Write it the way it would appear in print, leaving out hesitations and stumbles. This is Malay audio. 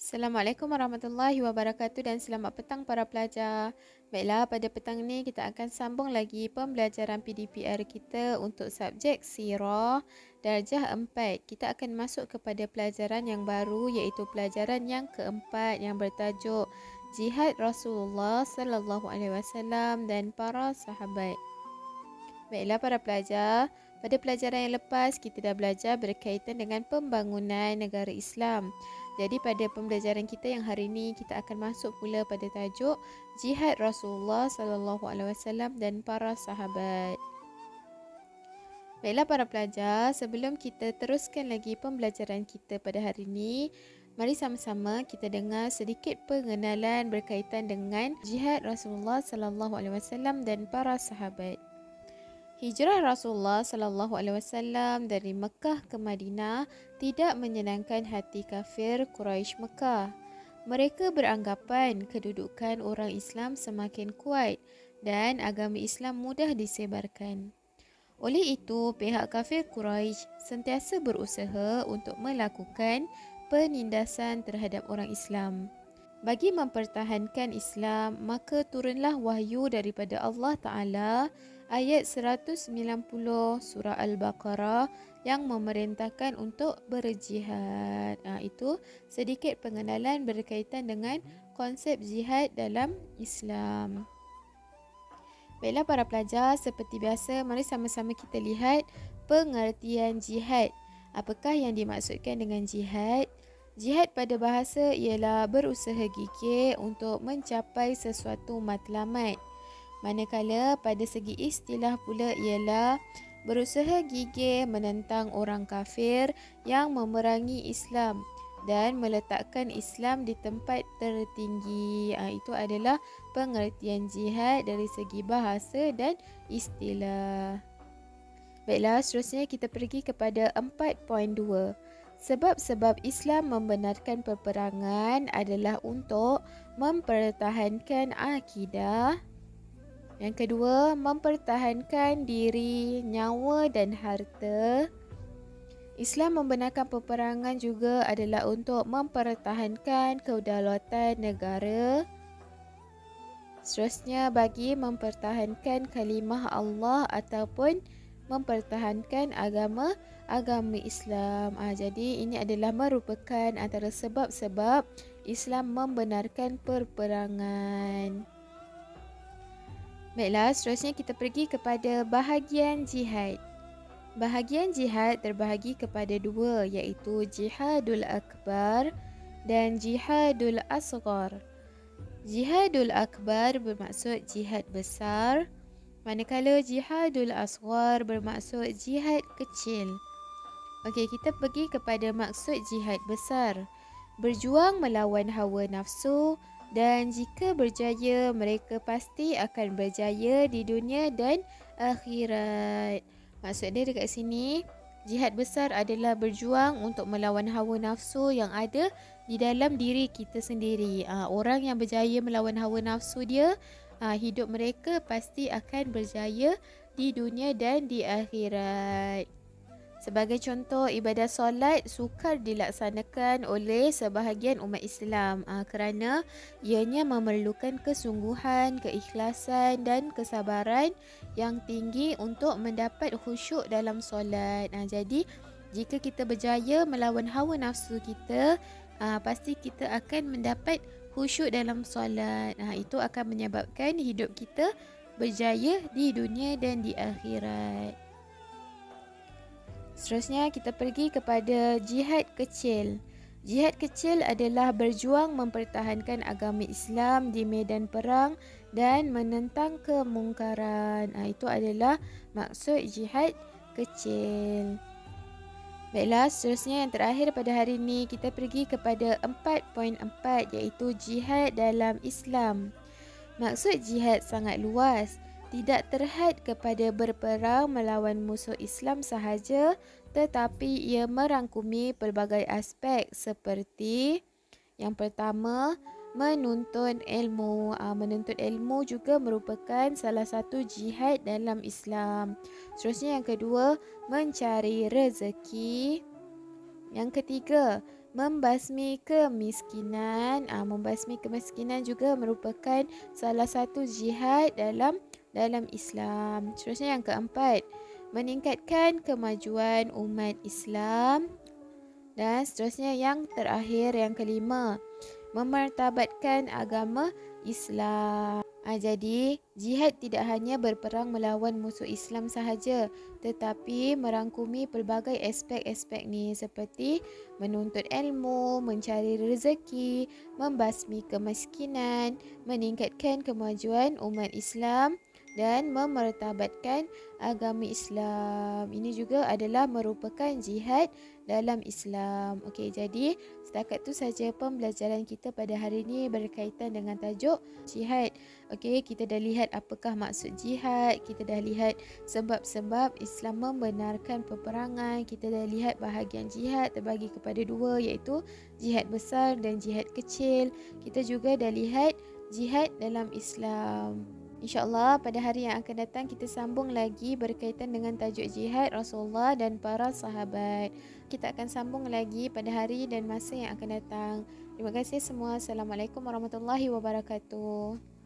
Assalamualaikum warahmatullahi wabarakatuh dan selamat petang para pelajar. Baiklah, pada petang ini kita akan sambung lagi pembelajaran PDPR kita untuk subjek Sirah darjah 4. Kita akan masuk kepada pelajaran yang baru iaitu pelajaran yang keempat yang bertajuk Jihad Rasulullah sallallahu alaihi wasallam dan para sahabat. Baiklah para pelajar, pada pelajaran yang lepas kita dah belajar berkaitan dengan pembangunan negara Islam. Jadi pada pembelajaran kita yang hari ini kita akan masuk pula pada tajuk Jihad Rasulullah sallallahu alaihi wasallam dan para sahabat. Baiklah para pelajar, sebelum kita teruskan lagi pembelajaran kita pada hari ini, mari sama-sama kita dengar sedikit pengenalan berkaitan dengan Jihad Rasulullah sallallahu alaihi wasallam dan para sahabat. Hijrah Rasulullah sallallahu alaihi wasallam dari Mekah ke Madinah tidak menyenangkan hati kafir Quraisy Mekah. Mereka beranggapan kedudukan orang Islam semakin kuat dan agama Islam mudah disebarkan. Oleh itu, pihak kafir Quraisy sentiasa berusaha untuk melakukan penindasan terhadap orang Islam. Bagi mempertahankan Islam, maka turunlah wahyu daripada Allah Ta'ala ayat 190 surah Al-Baqarah yang memerintahkan untuk berjihad. Itu sedikit pengenalan berkaitan dengan konsep jihad dalam Islam. Baiklah para pelajar, seperti biasa, mari sama-sama kita lihat pengertian jihad. Apakah yang dimaksudkan dengan jihad? Jihad pada bahasa ialah berusaha gigih untuk mencapai sesuatu matlamat. Manakala pada segi istilah pula ialah berusaha gigih menentang orang kafir yang memerangi Islam dan meletakkan Islam di tempat tertinggi. Itu adalah pengertian jihad dari segi bahasa dan istilah. Baiklah, seterusnya kita pergi kepada 4.2. Sebab-sebab Islam membenarkan peperangan adalah untuk mempertahankan akidah. Yang kedua, mempertahankan diri, nyawa dan harta. Islam membenarkan peperangan juga adalah untuk mempertahankan kedaulatan negara. Seterusnya, bagi mempertahankan kalimah Allah ataupun mempertahankan agama Islam. Jadi ini adalah merupakan antara sebab-sebab Islam membenarkan perperangan. Baiklah, seterusnya kita pergi kepada bahagian jihad. Bahagian jihad terbahagi kepada dua, iaitu Jihadul Akbar dan Jihadul Asghar. Jihadul Akbar bermaksud jihad besar, manakala Jihadul Asghar bermaksud jihad kecil. Okey, kita pergi kepada maksud jihad besar. Berjuang melawan hawa nafsu, dan jika berjaya, mereka pasti akan berjaya di dunia dan akhirat. Maksud dia dekat sini, jihad besar adalah berjuang untuk melawan hawa nafsu yang ada di dalam diri kita sendiri. Orang yang berjaya melawan hawa nafsu dia, hidup mereka pasti akan berjaya di dunia dan di akhirat. Sebagai contoh, ibadah solat sukar dilaksanakan oleh sebahagian umat Islam kerana ianya memerlukan kesungguhan, keikhlasan dan kesabaran yang tinggi untuk mendapat khusyuk dalam solat. Jadi, jika kita berjaya melawan hawa nafsu kita, pasti kita akan mendapat khusyuk dalam solat. Itu akan menyebabkan hidup kita berjaya di dunia dan di akhirat. Seterusnya kita pergi kepada jihad kecil. Jihad kecil adalah berjuang mempertahankan agama Islam di medan perang dan menentang kemungkaran. Itu adalah maksud jihad kecil. Baiklah, seterusnya yang terakhir pada hari ini kita pergi kepada 4.4 iaitu jihad dalam Islam. Maksud jihad sangat luas. Tidak terhad kepada berperang melawan musuh Islam sahaja, tetapi ia merangkumi pelbagai aspek seperti yang pertama, menuntut ilmu. Menuntut ilmu juga merupakan salah satu jihad dalam Islam. Seterusnya yang kedua, mencari rezeki. Yang ketiga, membasmi kemiskinan. Membasmi kemiskinan juga merupakan salah satu jihad dalam Islam. Seterusnya yang keempat, meningkatkan kemajuan umat Islam. Dan seterusnya yang terakhir, yang kelima, memartabatkan agama Islam. Jadi, jihad tidak hanya berperang melawan musuh Islam sahaja, tetapi merangkumi pelbagai aspek-aspek ni seperti menuntut ilmu, mencari rezeki, membasmi kemiskinan, meningkatkan kemajuan umat Islam dan memartabatkan agama Islam. Ini juga adalah merupakan jihad dalam Islam. Okey, jadi setakat tu saja pembelajaran kita pada hari ini berkaitan dengan tajuk jihad. Okey, kita dah lihat apakah maksud jihad, kita dah lihat sebab-sebab Islam membenarkan peperangan, kita dah lihat bahagian jihad terbagi kepada dua, iaitu jihad besar dan jihad kecil. Kita juga dah lihat jihad dalam Islam. InsyaAllah pada hari yang akan datang kita sambung lagi berkaitan dengan tajuk jihad Rasulullah dan para sahabat. Kita akan sambung lagi pada hari dan masa yang akan datang. Terima kasih semua. Assalamualaikum warahmatullahi wabarakatuh.